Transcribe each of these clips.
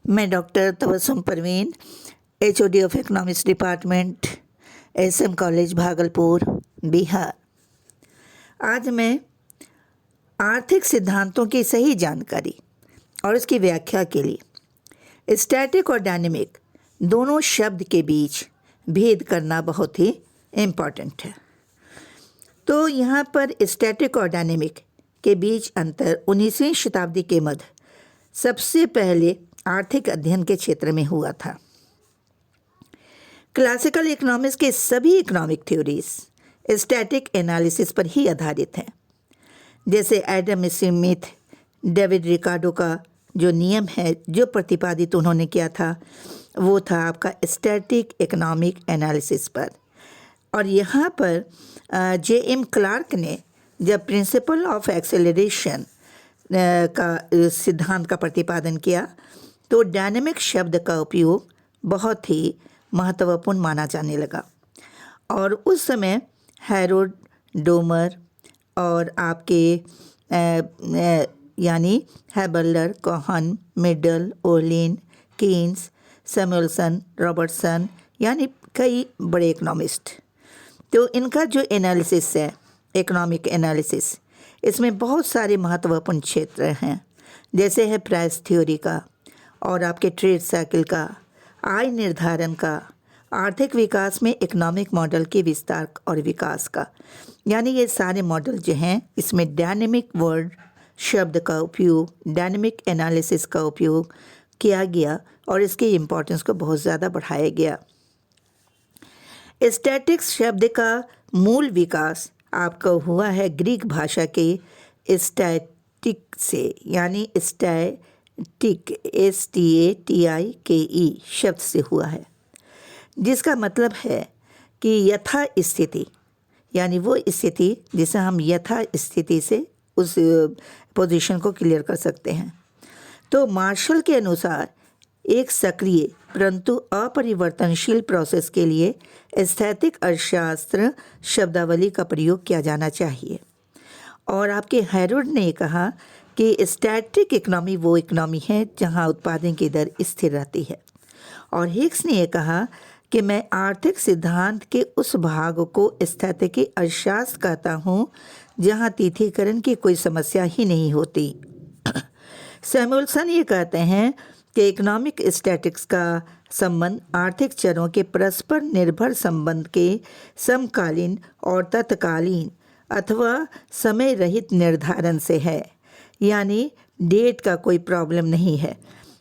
मैं doctor Tabassum Parveen, HOD of economics department, SM college Bhagalpur, Bihar. आज मैं आर्थिक सिद्धांतों की सही जानकारी और उसकी व्याख्या के लिए स्टैटिक और डायनेमिक दोनों शब्द के बीच भेद करना बहुत ही इम्पॉर्टेंट है। तो यहाँ पर स्टैटिक और डायनेमिक के बीच अंतर 19वीं शताब्दी के मध्य सबसे पहले आर्थिक अध्ययन के क्षेत्र में हुआ था। क्लासिकल इकोनॉमिक्स के सभी इकोनॉमिक थ्योरीज स्टैटिक एनालिसिस पर ही आधारित हैं। जैसे एडम स्मिथ, डेविड रिकार्डो का जो नियम है, जो प्रतिपादित उन्होंने किया था, वो था आपका स्टैटिक इकोनॉमिक एनालिसिस पर। और यहाँ पर J.M. क्लार्क ने जब प्रिंसिपल ऑफ एक्सेलरेशन का सिद्धांत का प्रतिपादन किया तो डायनेमिक शब्द का उपयोग बहुत ही महत्वपूर्ण माना जाने लगा। और उस समय हैरोल्ड डोमर और आपके यानी Haberler, Kahn, Myrdal, Ohlin, Keynes, Samuelson, Robertson यानी कई बड़े इकोनॉमिस्ट, तो इनका जो एनालिसिस है, इकोनॉमिक एनालिसिस, इसमें बहुत सारे महत्वपूर्ण क्षेत्र हैं। जैसे है प्राइस थ्योरी का और आपके ट्रेड साइकिल का, आय निर्धारण का, आर्थिक विकास में इकोनॉमिक मॉडल के विस्तार और विकास का। यानी ये सारे मॉडल जो हैं, इसमें डायनेमिक वर्ड शब्द का उपयोग, डायनेमिक एनालिसिस का उपयोग किया गया और इसकी इम्पोर्टेंस को बहुत ज़्यादा बढ़ाया गया। स्टैटिक्स शब्द का मूल विकास आपका हुआ है ग्रीक भाषा के स्टैटिक से, यानी स्टैटिक STATIKE शब्द से हुआ है, जिसका मतलब है कि यथा स्थिति, यानी वो स्थिति जिसे हम यथा स्थिति से उस पोजीशन को क्लियर कर सकते हैं। तो मार्शल के अनुसार एक सक्रिय परंतु अपरिवर्तनशील प्रोसेस के लिए स्थैतिक अर्थशास्त्र शब्दावली का प्रयोग किया जाना चाहिए। और आपके हैरोल्ड ने कहा कि स्टैटिक इकोनॉमी वो इकोनॉमी है जहां उत्पादन की दर स्थिर रहती है। और हिक्स ने यह कहा कि मैं आर्थिक सिद्धांत के उस भाग को स्थैतिक अर्थशास्त्र कहता हूँ जहां तिथिकरण की कोई समस्या ही नहीं होती। सैमुअलसन ये कहते हैं कि इकोनॉमिक स्टैटिक्स का संबंध आर्थिक चरों के परस्पर निर्भर संबंध के समकालीन और तत्कालीन अथवा समय रहित निर्धारण से है, यानी डेट का कोई प्रॉब्लम नहीं है।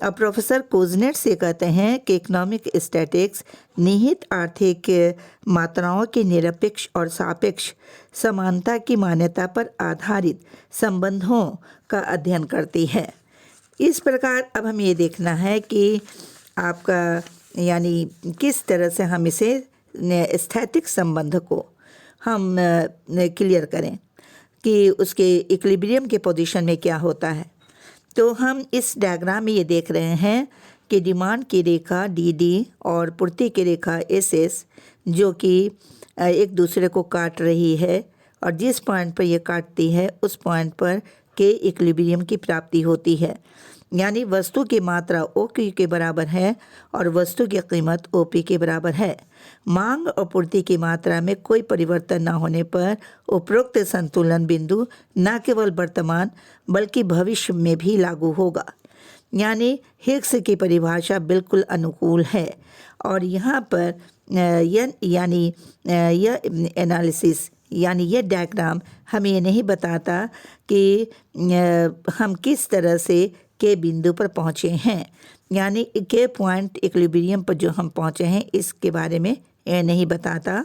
अब प्रोफेसर कोजनेट से कहते हैं कि इकोनॉमिक स्टैटिक्स निहित आर्थिक मात्राओं की निरपेक्ष और सापेक्ष समानता की मान्यता पर आधारित संबंधों का अध्ययन करती है। इस प्रकार अब हमें ये देखना है कि आपका यानी किस तरह से हम इसे स्थैतिक संबंध को हम क्लियर करें कि उसके इक्विलिब्रियम के पोजीशन में क्या होता है। तो हम इस डायग्राम में ये देख रहे हैं कि डिमांड की रेखा DD और पूर्ति की रेखा SS जो कि एक दूसरे को काट रही है, और जिस पॉइंट पर ये काटती है उस पॉइंट पर के इक्विलिब्रियम की प्राप्ति होती है। यानी वस्तु की मात्रा OQ के बराबर है और वस्तु की कीमत OP के बराबर है। मांग और पूर्ति की मात्रा में कोई परिवर्तन न होने पर उपरोक्त संतुलन बिंदु न केवल वर्तमान बल्कि भविष्य में भी लागू होगा। यानी हिक्स की परिभाषा बिल्कुल अनुकूल है। और यहाँ पर यह एनालिसिस यानी ये डायग्राम हमें ये नहीं बताता कि हम किस तरह से के बिंदु पर पहुँचे हैं, यानी के पॉइंट इक्विलिब्रियम पर जो हम पहुँचे हैं इसके बारे में यह नहीं बताता।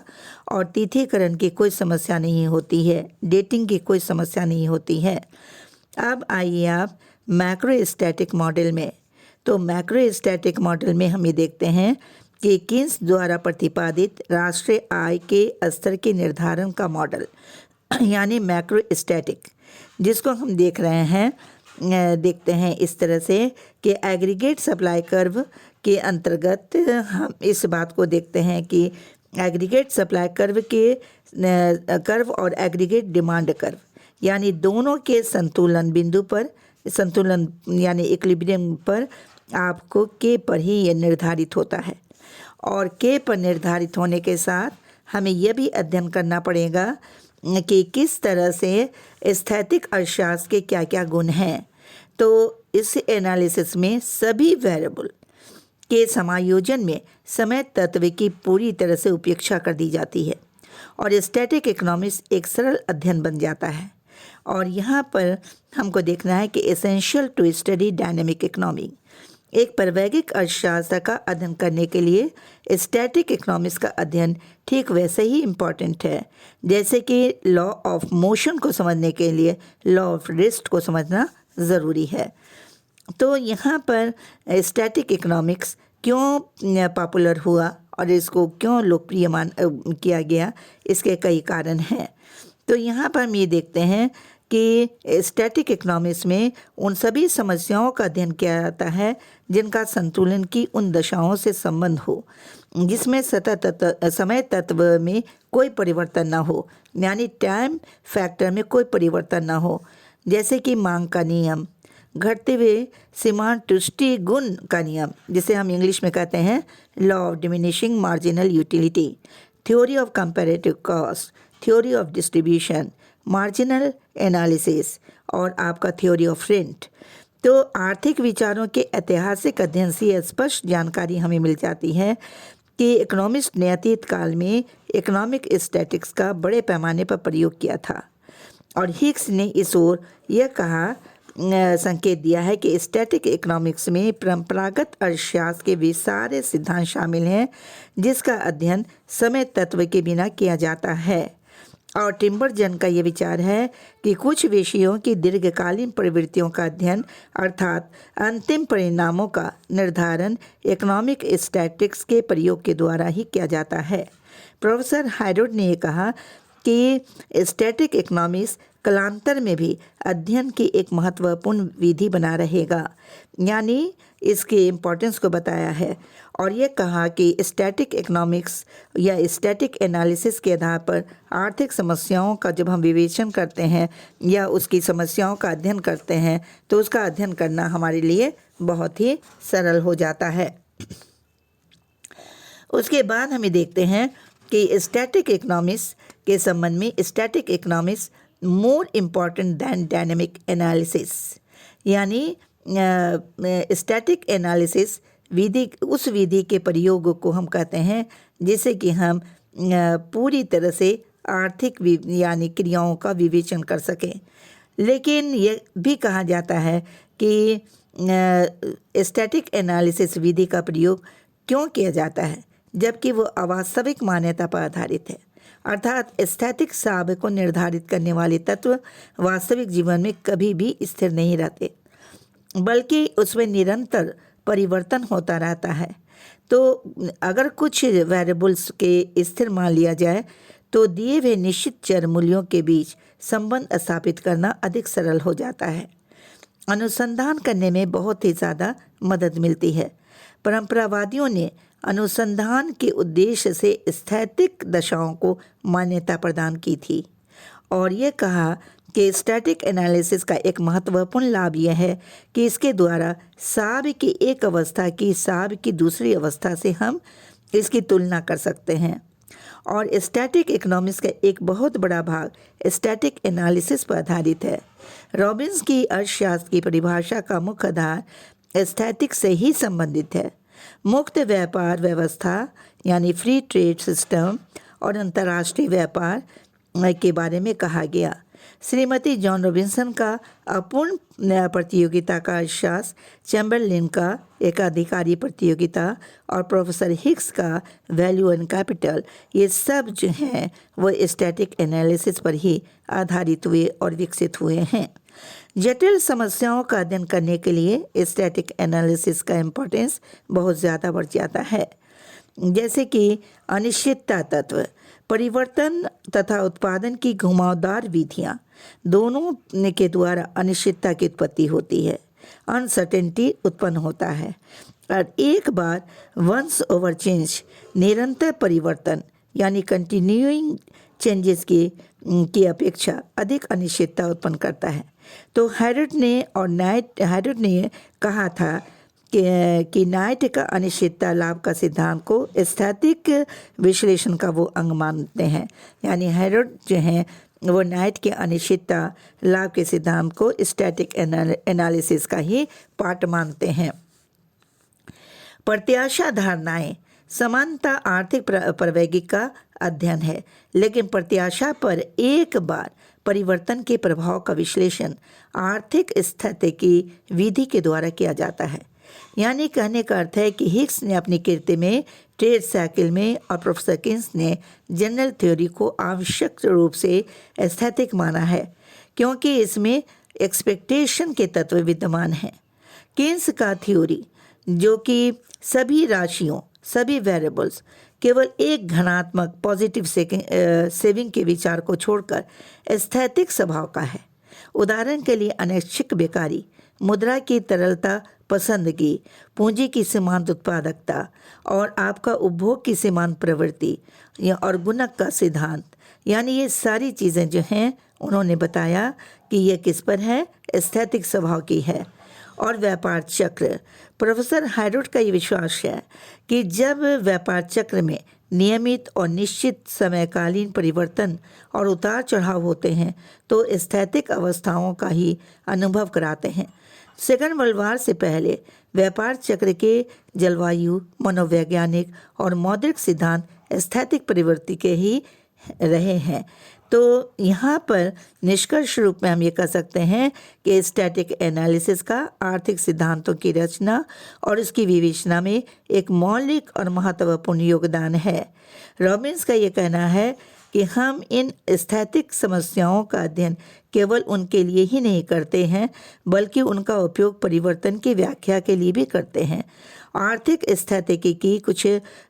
और तिथिकरण की कोई समस्या नहीं होती है, डेटिंग की कोई समस्या नहीं होती है। अब आइए आप मैक्रो स्टैटिक मॉडल में। तो मैक्रो स्टैटिक मॉडल में हम ये देखते हैं कि कीन्स द्वारा प्रतिपादित राष्ट्रीय आय के स्तर के निर्धारण का मॉडल यानी मैक्रो स्टैटिक, जिसको हम देख रहे हैं, देखते हैं इस तरह से कि एग्रीगेट सप्लाई कर्व के अंतर्गत हम इस बात को देखते हैं कि एग्रीगेट सप्लाई कर्व और एग्रीगेट डिमांड कर्व यानी दोनों के संतुलन बिंदु पर संतुलन यानी इक्विलिब्रियम पर आपको के पर ही ये निर्धारित होता है। और के पर निर्धारित होने के साथ हमें यह भी अध्ययन करना पड़ेगा कि किस तरह से स्थैतिक अर्थशास्त्र के क्या क्या गुण हैं। तो इस एनालिसिस में सभी वेरिएबल के समायोजन में समय तत्व की पूरी तरह से उपेक्षा कर दी जाती है और स्टैटिक इकोनॉमिक्स एक सरल अध्ययन बन जाता है। और यहाँ पर हमको देखना है कि essential to study dynamic economy, एक प्रायोगिक अर्थशास्त्र का अध्ययन करने के लिए स्टैटिक इकोनॉमिक्स का अध्ययन ठीक वैसे ही इम्पॉर्टेंट है जैसे कि लॉ ऑफ मोशन को समझने के लिए लॉ ऑफ रेस्ट को समझना ज़रूरी है। तो यहाँ पर स्टैटिक इकोनॉमिक्स क्यों पॉपुलर हुआ और इसको क्यों लोकप्रिय किया गया, इसके कई कारण हैं। तो यहाँ पर हम ये देखते हैं कि स्टैटिक इकोनॉमिक्स में उन सभी समस्याओं का अध्ययन किया जाता है जिनका संतुलन की उन दशाओं से संबंध हो जिसमें समय तत्व में कोई परिवर्तन ना हो, यानी टाइम फैक्टर में कोई परिवर्तन ना हो, जैसे कि मांग का नियम, घटते हुए सीमांत तुष्टि गुण का नियम जिसे हम इंग्लिश में कहते हैं law of diminishing marginal utility, theory of comparative cost, theory of distribution, marginal analysis और आपका थ्योरी ऑफ रेंट। तो आर्थिक विचारों के ऐतिहासिक अध्ययन से स्पष्ट जानकारी हमें मिल जाती है कि इकोनॉमिस्ट ने अतीत काल में इकोनॉमिक स्टैटिक्स का बड़े पैमाने पर प्रयोग किया था और हिग्स ने इस ओर यह कहा संकेत दिया है कि स्टैटिक इकोनॉमिक्स में परंपरागत अर्थशास्त्र के वे सारे सिद्धांत शामिल हैं जिसका अध्ययन समय तत्व के बिना किया जाता है। और टिम्बरजन का ये विचार है कि कुछ विषयों की दीर्घकालीन प्रवृत्तियों का अध्ययन अर्थात अंतिम परिणामों का निर्धारण इकोनॉमिक स्टैटिक्स के प्रयोग के द्वारा ही किया जाता है। प्रोफेसर हाइरोड ने कहा कि स्टैटिक इकोनॉमिक्स कालांतर में भी अध्ययन की एक महत्वपूर्ण विधि बना रहेगा, यानी इसके इम्पोर्टेंस को बताया है और ये कहा कि स्टैटिक इकोनॉमिक्स या स्टैटिक एनालिसिस के आधार पर आर्थिक समस्याओं का जब हम विवेचन करते हैं या उसकी समस्याओं का अध्ययन करते हैं तो उसका अध्ययन करना हमारे लिए बहुत ही सरल हो जाता है। उसके बाद हमें देखते हैं कि स्टैटिक इकोनॉमिक्स के संबंध में static economics more important than dynamic analysis, यानी स्टैटिक एनालिसिस विधि उस विधि के प्रयोग को हम कहते हैं जिसे कि हम पूरी तरह से आर्थिक यानी क्रियाओं का विवेचन कर सकें। लेकिन यह भी कहा जाता है कि स्टैटिक एनालिसिस विधि का प्रयोग क्यों किया जाता है जबकि वो अवास्तविक मान्यता पर आधारित है, अर्थात स्थैतिक साब को निर्धारित करने वाले तत्व वास्तविक जीवन में कभी भी स्थिर नहीं रहते बल्कि उसमें निरंतर परिवर्तन होता रहता है। तो अगर कुछ वेरिएबल्स के स्थिर मान लिया जाए तो दिए हुए निश्चित चर मूल्यों के बीच संबंध स्थापित करना अधिक सरल हो जाता है। अनुसंधान करने में बहुत ही ज़्यादा मदद मिलती है। परंपरावादियों ने अनुसंधान के उद्देश्य से स्थैतिक दशाओं को मान्यता प्रदान की थी और ये कहा कि स्टैटिक एनालिसिस का एक महत्वपूर्ण लाभ यह है कि इसके द्वारा साब की एक अवस्था की साब की दूसरी अवस्था से हम इसकी तुलना कर सकते हैं। और स्टैटिक इकोनॉमिक्स का एक बहुत बड़ा भाग स्टैटिक एनालिसिस पर आधारित है। रॉबिन्स की अर्थशास्त्र की परिभाषा का मुख्य आधार स्थैतिक से ही संबंधित है। मुक्त व्यापार व्यवस्था यानी फ्री ट्रेड सिस्टम और अंतर्राष्ट्रीय व्यापार के बारे में कहा गया। श्रीमती जॉन रॉबिन्सन का अपूर्ण प्रतियोगिता का अर्थशास्त्र, चैम्बरलिन का एकाधिकारी प्रतियोगिता और प्रोफेसर हिग्स का वैल्यू एंड कैपिटल, ये सब जो हैं वो स्टैटिक एनालिसिस पर ही आधारित हुए और विकसित हुए हैं। जटिल समस्याओं का अध्ययन करने के लिए स्टैटिक एनालिसिस का इम्पोर्टेंस बहुत ज़्यादा बढ़ जाता है, जैसे कि अनिश्चितता तत्व, परिवर्तन तथा उत्पादन की घुमावदार विधियाँ, दोनों के द्वारा अनिश्चितता की उत्पत्ति होती है, अनसर्टेनिटी उत्पन्न होता है। और एक बार वंस ओवर चेंज, निरंतर परिवर्तन यानी कंटिन्यूइंग चेंजेस की अपेक्षा अधिक अनिश्चितता उत्पन्न करता है। तो हैरोल्ड ने कहा था कि नाइट का अनिश्चितता लाभ का सिद्धांत को स्थैतिक विश्लेषण का वो अंग मानते हैं। यानी हैरोल्ड जो हैं वो नाइट के अनिश्चितता लाभ के सिद्धांत को स्टैटिक एनालिसिस का ही पार्ट मानते हैं। प्रत्याशा धारणाएं समानता आर्थिक प्रवैगिक का अध्ययन है, लेकिन प्रत्याशा पर एक बार परिवर्तन के प्रभाव का विश्लेषण आर्थिक स्थितिकी विधि के द्वारा किया जाता है। यानी कहने का अर्थ है कि हिग्स ने अपनी कृति में ट्रेड साइकिल में और प्रोफेसर किन्स ने जनरल थ्योरी को आवश्यक रूप से एस्थेटिक माना है, क्योंकि इसमें एक्सपेक्टेशन के तत्व विद्यमान हैं। किन्स का थ्योरी जो कि सभी राशियों, सभी वेरिएबल्स केवल एक धनात्मक पॉजिटिव सेविंग के विचार को छोड़कर एस्थेटिक स्वभाव का है। उदाहरण के लिए अनैच्छिक बेकारी, मुद्रा की तरलता पसंदगी, पूंजी की सीमांत उत्पादकता और आपका उपभोग की सीमांत प्रवृत्ति और गुणक का सिद्धांत, यानी ये सारी चीज़ें जो हैं उन्होंने बताया कि ये किस पर है, एस्थेटिक स्वभाव की है। और व्यापार चक्र, प्रोफेसर हैरोल्ड का ये विश्वास है कि जब व्यापार चक्र में नियमित और निश्चित समयकालीन परिवर्तन और उतार चढ़ाव होते हैं तो एस्थेटिक अवस्थाओं का ही अनुभव कराते हैं। सेकंड वर्ल्ड वॉर से पहले व्यापार चक्र के जलवायु, मनोवैज्ञानिक और मौद्रिक सिद्धांत एस्थेटिक प्रवृत्ति के ही रहे हैं। तो यहाँ पर निष्कर्ष रूप में हम ये कह सकते हैं कि स्टैटिक एनालिसिस का आर्थिक सिद्धांतों की रचना और इसकी विवेचना में एक मौलिक और महत्वपूर्ण योगदान है। रॉबिन्स का ये कहना है कि हम इन स्थैतिक समस्याओं का अध्ययन केवल उनके लिए ही नहीं करते हैं, बल्कि उनका उपयोग परिवर्तन की व्याख्या के लिए भी करते हैं। आर्थिक स्थितिकी की कुछ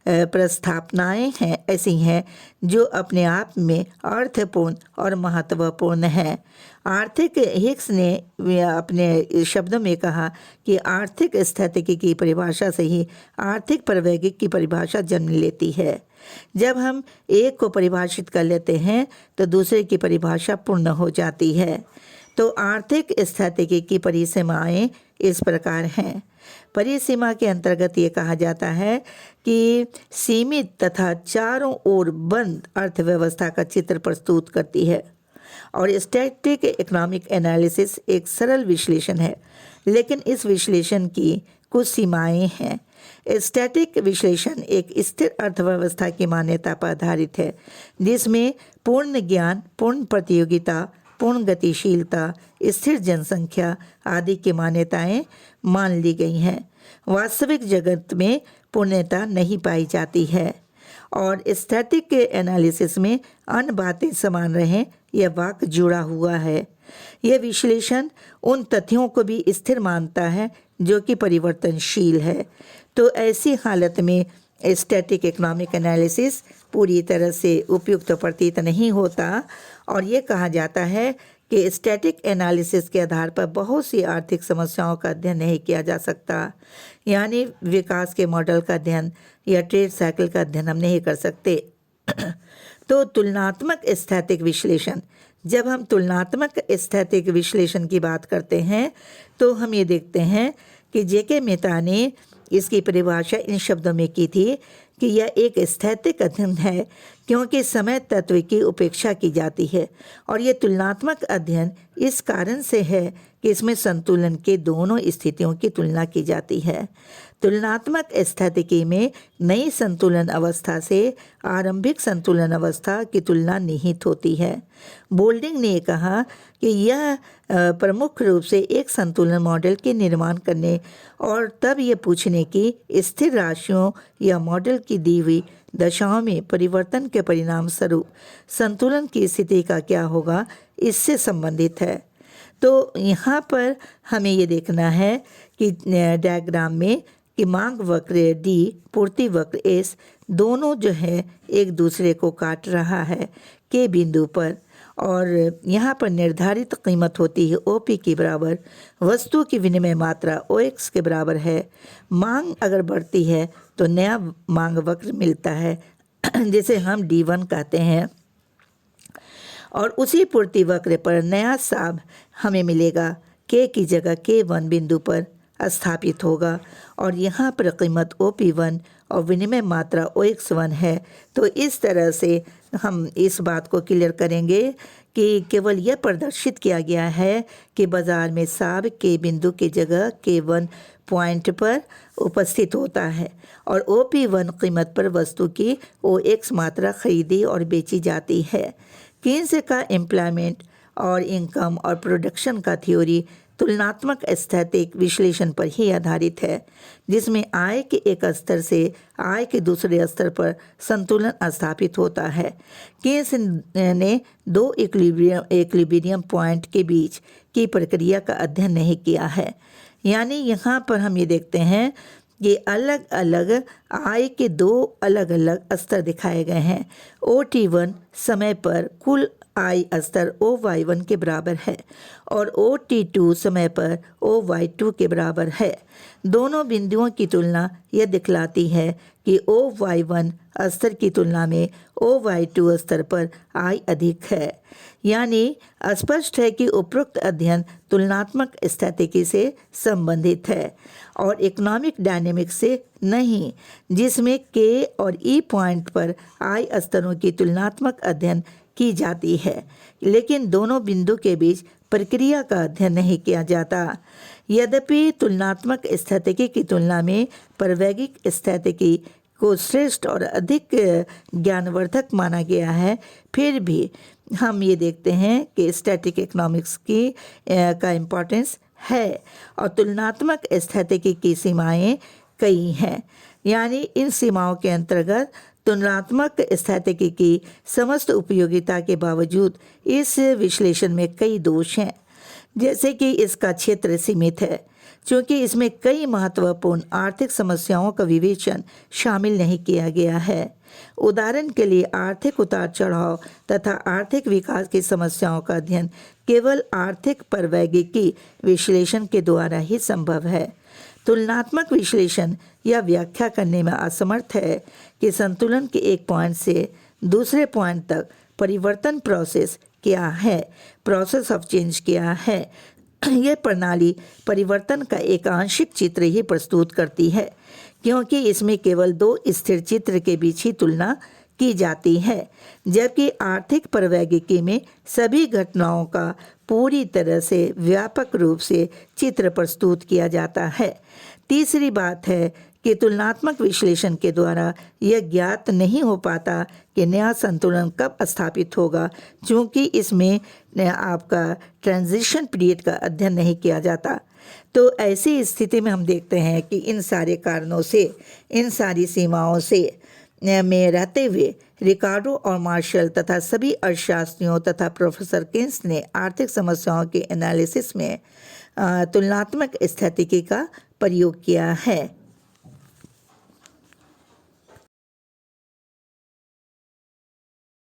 प्रस्थापनाएं हैं ऐसी हैं जो अपने आप में अर्थपूर्ण और महत्वपूर्ण हैं। आर्थिक हिग्स ने अपने शब्दों में कहा कि आर्थिक स्थितिकी की परिभाषा से ही आर्थिक प्रवैगिक की परिभाषा जन्म लेती है। जब हम एक को परिभाषित कर लेते हैं तो दूसरे की परिभाषा पूर्ण हो जाती है। तो आर्थिक स्थितिकी की परिसीमाएं इस प्रकार हैं। परिसीमा के अंतर्गत ये कहा जाता है कि सीमित तथा चारों ओर बंद अर्थव्यवस्था का चित्र प्रस्तुत करती है और स्टैटिक इकोनॉमिक एनालिसिस एक सरल विश्लेषण है, लेकिन इस विश्लेषण की कुछ सीमाएं हैं। स्टैटिक विश्लेषण एक स्थिर अर्थव्यवस्था की मान्यता पर आधारित है, जिसमें पूर्ण ज्ञान, पूर्ण प्रतियोगिता, पूर्ण गतिशीलता, स्थिर जनसंख्या आदि की मान्यताएं मान ली गई हैं। वास्तविक जगत में पूर्णता नहीं पाई जाती है और स्टैटिक एनालिसिस में अन्य बातें समान रहें, यह वाक्य जुड़ा हुआ है। यह विश्लेषण उन तथ्यों को भी स्थिर मानता है जो कि परिवर्तनशील है। तो ऐसी हालत में स्टैटिक इकोनॉमिक एनालिसिस पूरी तरह से उपयुक्त प्रतीत नहीं होता और ये कहा जाता है कि स्टैटिक एनालिसिस के आधार पर बहुत सी आर्थिक समस्याओं का अध्ययन नहीं किया जा सकता। यानी विकास के मॉडल का अध्ययन या ट्रेड साइकिल का अध्ययन हम नहीं कर सकते। तो तुलनात्मक स्थैतिक विश्लेषण, जब हम तुलनात्मक स्थैतिक विश्लेषण की बात करते हैं तो हम ये देखते हैं कि जेके मेहता ने इसकी परिभाषा इन शब्दों में की थी कि यह एक स्थैतिक अध्ययन है क्योंकि समय तत्व की उपेक्षा की जाती है और ये तुलनात्मक अध्ययन इस कारण से है कि इसमें संतुलन के दोनों स्थितियों की तुलना की जाती है। तुलनात्मक स्थितिकी में नई संतुलन अवस्था से आरंभिक संतुलन अवस्था की तुलना निहित होती है। बोल्डिंग ने कहा कि यह प्रमुख रूप से एक संतुलन मॉडल के निर्माण करने और तब ये पूछने की स्थिर राशियों या मॉडल की दी हुई दशाओं में परिवर्तन के परिणाम स्वरूप संतुलन की स्थिति का क्या होगा, इससे संबंधित है। तो यहाँ पर हमें ये देखना है कि डायग्राम में कि मांग वक्र डी, पूर्ति वक्र एस दोनों जो है एक दूसरे को काट रहा है के बिंदु पर और यहाँ पर निर्धारित कीमत होती है ओपी के बराबर, वस्तु की विनिमय मात्रा ओएक्स के बराबर है। मांग अगर बढ़ती है तो नया मांग वक्र मिलता है जिसे हम D1 कहते हैं और उसी पूर्ति वक्र पर नया साब हमें मिलेगा के की जगह K1 बिंदु पर स्थापित होगा और यहाँ पर कीमत OP1 और विनिमय मात्रा OX1 है। तो इस तरह से हम इस बात को क्लियर करेंगे कि केवल यह प्रदर्शित किया गया है कि बाज़ार में साब के बिंदु की जगह K1 पॉइंट पर उपस्थित होता है और OP1 कीमत पर वस्तु की OX मात्रा खरीदी और बेची जाती है। कीन्स का एम्प्लॉयमेंट और इनकम और प्रोडक्शन का थ्योरी तुलनात्मक स्थैतिक विश्लेषण पर ही आधारित है, जिसमें आय के एक स्तर से आय के दूसरे स्तर पर संतुलन स्थापित होता है। कीन्स ने दो इक्विलिब्रियम पॉइंट के बीच की प्रक्रिया का अध्ययन नहीं किया है। यानी यहाँ पर हम ये देखते हैं कि अलग अलग आय के दो अलग अलग स्तर दिखाए गए हैं। OT1 समय पर कुल आय स्तर OY1 के बराबर है और OT2 समय पर OY2 के बराबर है। दोनों बिंदुओं की तुलना यह दिखलाती है कि OY1 स्तर की तुलना में OY2 स्तर पर आय अधिक है। यानी स्पष्ट है कि उपरोक्त अध्ययन तुलनात्मक स्थितिकी से संबंधित है और इकोनॉमिक डायनेमिक्स से नहीं, जिसमें K और E पॉइंट पर आय स्तरों की तुलनात्मक अध्ययन की जाती है, लेकिन दोनों बिंदु के बीच प्रक्रिया का अध्ययन नहीं किया जाता। यद्यपि तुलनात्मक स्थितिकी की तुलना में प्रायोगिक स्थितिकी को श्रेष्ठ और अधिक ज्ञानवर्धक माना गया है, फिर भी हम ये देखते हैं कि स्टैटिक इकोनॉमिक्स की का इम्पोर्टेंस है और तुलनात्मक स्थितिकी की सीमाएं कई हैं। यानी इन सीमाओं के अंतर्गत तुलनात्मक स्थितिकी की समस्त उपयोगिता के बावजूद इस विश्लेषण में कई दोष हैं, जैसे कि इसका क्षेत्र सीमित है, क्योंकि इसमें कई महत्वपूर्ण आर्थिक समस्याओं का विवेचन शामिल नहीं किया गया है। उदाहरण के लिए आर्थिक उतार चढ़ाव तथा आर्थिक विकास की समस्याओं का अध्ययन केवल आर्थिक प्रायोगिकी विश्लेषण के द्वारा ही संभव है। तुलनात्मक विश्लेषण यह व्याख्या करने में असमर्थ है कि संतुलन के एक पॉइंट से दूसरे पॉइंट तक परिवर्तन प्रोसेस क्या है, प्रोसेस ऑफ चेंज क्या है। यह प्रणाली परिवर्तन का एक आंशिक चित्र ही प्रस्तुत करती है, क्योंकि इसमें केवल दो स्थिर चित्र के बीच ही तुलना की जाती है, जबकि आर्थिक प्रायोगिकी में सभी घटनाओं का पूरी तरह से व्यापक रूप से चित्र प्रस्तुत किया जाता है। तीसरी बात है कि तुलनात्मक विश्लेषण के द्वारा यह ज्ञात नहीं हो पाता कि नया संतुलन कब स्थापित होगा, क्योंकि इसमें आपका ट्रांजिशन पीरियड का अध्ययन नहीं किया जाता। तो ऐसी स्थिति में हम देखते हैं कि इन सारे कारणों से, इन सारी सीमाओं से में रहते हुए रिकार्डो और मार्शल तथा सभी अर्थशास्त्रियों तथा प्रोफेसर कीन्स ने आर्थिक समस्याओं के एनालिसिस में तुलनात्मक स्थितिकी का प्रयोग किया है।